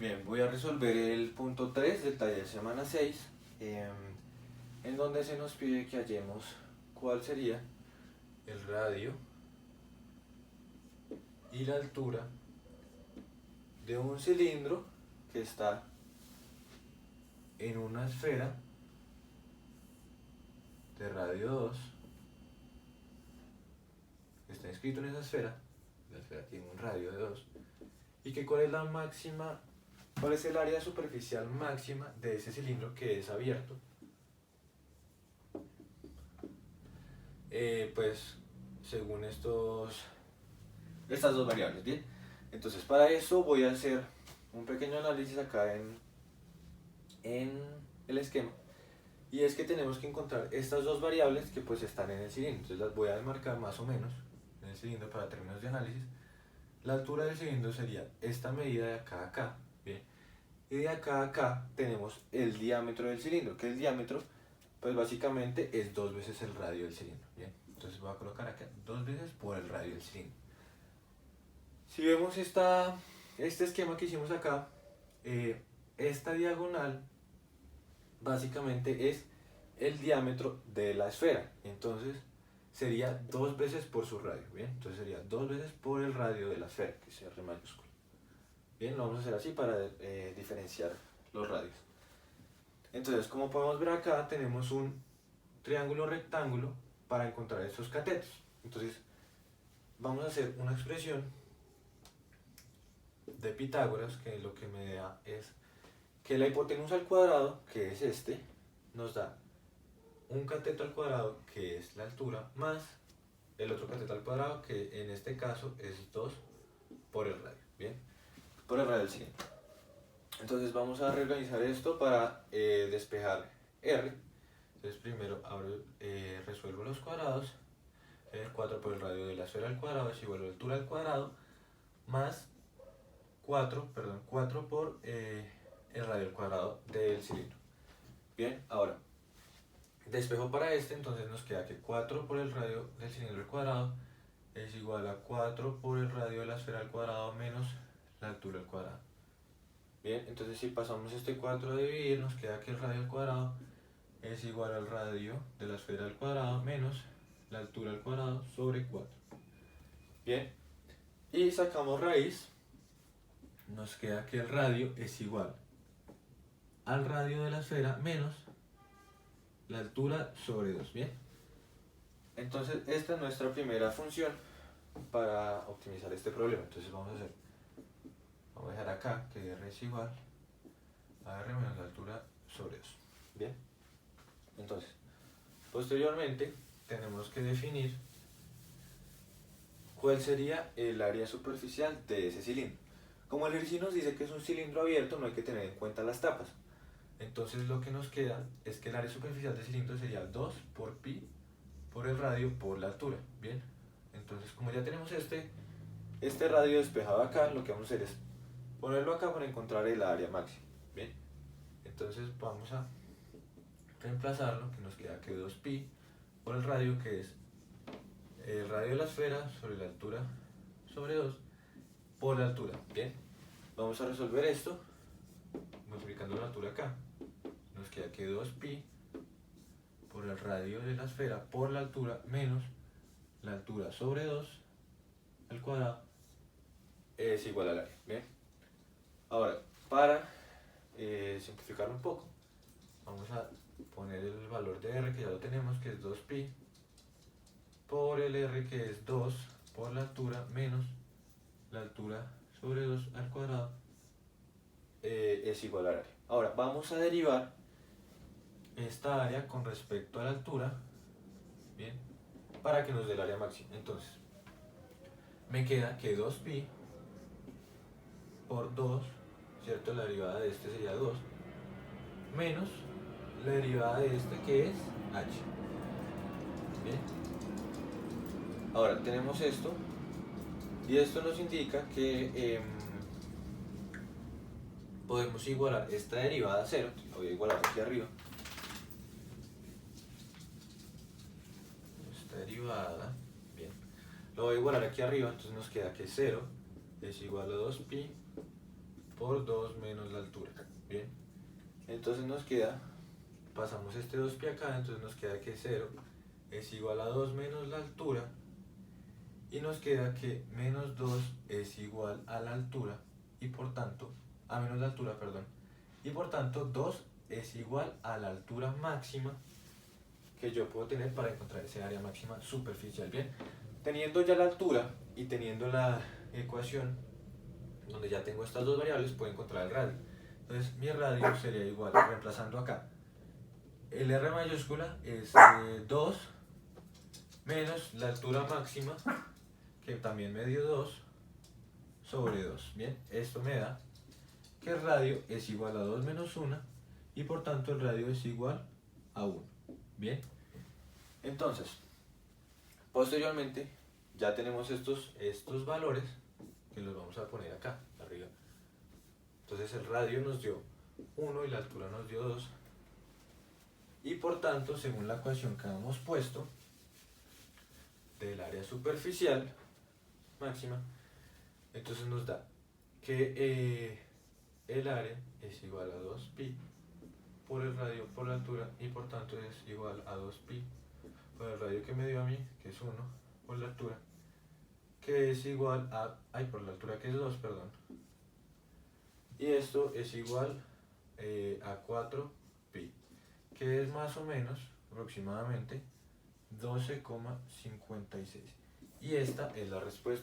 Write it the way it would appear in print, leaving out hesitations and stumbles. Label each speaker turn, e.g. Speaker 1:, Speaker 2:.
Speaker 1: Bien, voy a resolver el punto 3 del taller semana 6, en donde se nos pide que hallemos cuál sería el radio y la altura de un cilindro que está en una esfera de radio 2, que está inscrito en esa esfera, la esfera tiene un radio de 2, y que cuál es el área superficial máxima de ese cilindro que es abierto. Pues según estas dos variables, ¿bien? Entonces para eso voy a hacer un pequeño análisis acá en el esquema, y es que tenemos que encontrar estas dos variables que pues están en el cilindro. Entonces las voy a demarcar más o menos en el cilindro para términos de análisis. La altura del cilindro sería esta medida de acá a acá, ¿bien? Y de acá a acá tenemos el diámetro del cilindro, que el diámetro pues básicamente es 2 veces el radio del cilindro, ¿bien? Entonces voy a colocar acá 2 veces por el radio del cilindro. Si vemos este esquema que hicimos acá, esta diagonal básicamente es el diámetro de la esfera, entonces sería 2 veces por su radio, ¿bien? Entonces sería 2 veces por el radio de la esfera, que es R mayúsculo. Bien, lo vamos a hacer así para diferenciar los radios. Entonces, como podemos ver acá, tenemos un triángulo rectángulo para encontrar estos catetos. Entonces, vamos a hacer una expresión de Pitágoras, que lo que me da es que la hipotenusa al cuadrado, que es este, nos da un cateto al cuadrado, que es la altura, más el otro cateto al cuadrado, que en este caso es 2 por el radio, ¿bien? Por el radio del cilindro. Entonces vamos a reorganizar esto para despejar R. Entonces primero resuelvo los cuadrados. 4 por el radio de la esfera al cuadrado es igual a la altura al cuadrado, más 4 por el radio al cuadrado del cilindro. Bien, ahora despejo para entonces nos queda que 4 por el radio del cilindro al cuadrado es igual a 4 por el radio de la esfera al cuadrado menos la altura al cuadrado. Bien, entonces si pasamos este 4 a dividir, nos queda que el radio al cuadrado es igual al radio de la esfera al cuadrado menos la altura al cuadrado sobre 4. Bien, y sacamos raíz, nos queda que el radio es igual al radio de la esfera menos la altura sobre 2. Bien, entonces esta es nuestra primera función para optimizar este problema. Entonces vamos a dejar acá que R es igual a R menos la altura sobre 2. Bien, entonces posteriormente tenemos que definir cuál sería el área superficial de ese cilindro. Como el ejercicio nos dice que es un cilindro abierto, no hay que tener en cuenta las tapas. Entonces lo que nos queda es que el área superficial del cilindro sería 2 por pi por el radio por la altura. Bien, entonces como ya tenemos este radio despejado acá, lo que vamos a hacer es ponerlo acá para encontrar el área máxima. Bien, entonces vamos a reemplazarlo, que nos queda que 2pi por el radio, que es el radio de la esfera sobre la altura sobre 2 por la altura. Bien, vamos a resolver esto multiplicando la altura acá. Nos queda que 2pi por el radio de la esfera por la altura menos la altura sobre 2 al cuadrado es igual al área. Bien, ahora para simplificarlo un poco, vamos a poner el valor de R, que ya lo tenemos, que es 2pi por el R, que es 2 por la altura menos la altura sobre 2 al cuadrado es igual al área. Ahora vamos a derivar esta área con respecto a la altura, bien, para que nos dé el área máxima. Entonces me queda que 2pi por 2, ¿cierto? La derivada de este sería 2, menos la derivada de este, que es h. Bien, ahora tenemos esto, y esto nos indica que podemos igualar esta derivada a 0. Lo voy a igualar aquí arriba. Esta derivada, bien, lo voy a igualar aquí arriba, entonces nos queda que 0 es igual a 2pi por 2 menos la altura. Bien, entonces nos queda, pasamos este 2pi acá, entonces nos queda que 0 es igual a 2 menos la altura, y nos queda que menos 2 es igual a la altura, y por tanto, a menos la altura, perdón, y por tanto 2 es igual a la altura máxima que yo puedo tener para encontrar ese área máxima superficial. Bien, teniendo ya la altura y teniendo la ecuación donde ya tengo estas dos variables, puedo encontrar el radio. Entonces mi radio sería igual, reemplazando acá, el R mayúscula es 2 menos la altura máxima, que también me dio 2, sobre 2. Bien, esto me da que el radio es igual a 2 menos 1, y por tanto el radio es igual a 1. Bien, entonces, posteriormente ya tenemos estos valores que los vamos a poner acá arriba. Entonces el radio nos dio 1 y la altura nos dio 2, y por tanto, según la ecuación que hemos puesto del área superficial máxima, entonces nos da que el área es igual a 2pi por el radio por la altura, y por tanto es igual a 2pi por el radio que me dio a mí, que es 1, por la altura, que es igual a, por la altura que es 2, perdón, y esto es igual a 4pi, que es más o menos, aproximadamente, 12,56. Y esta es la respuesta.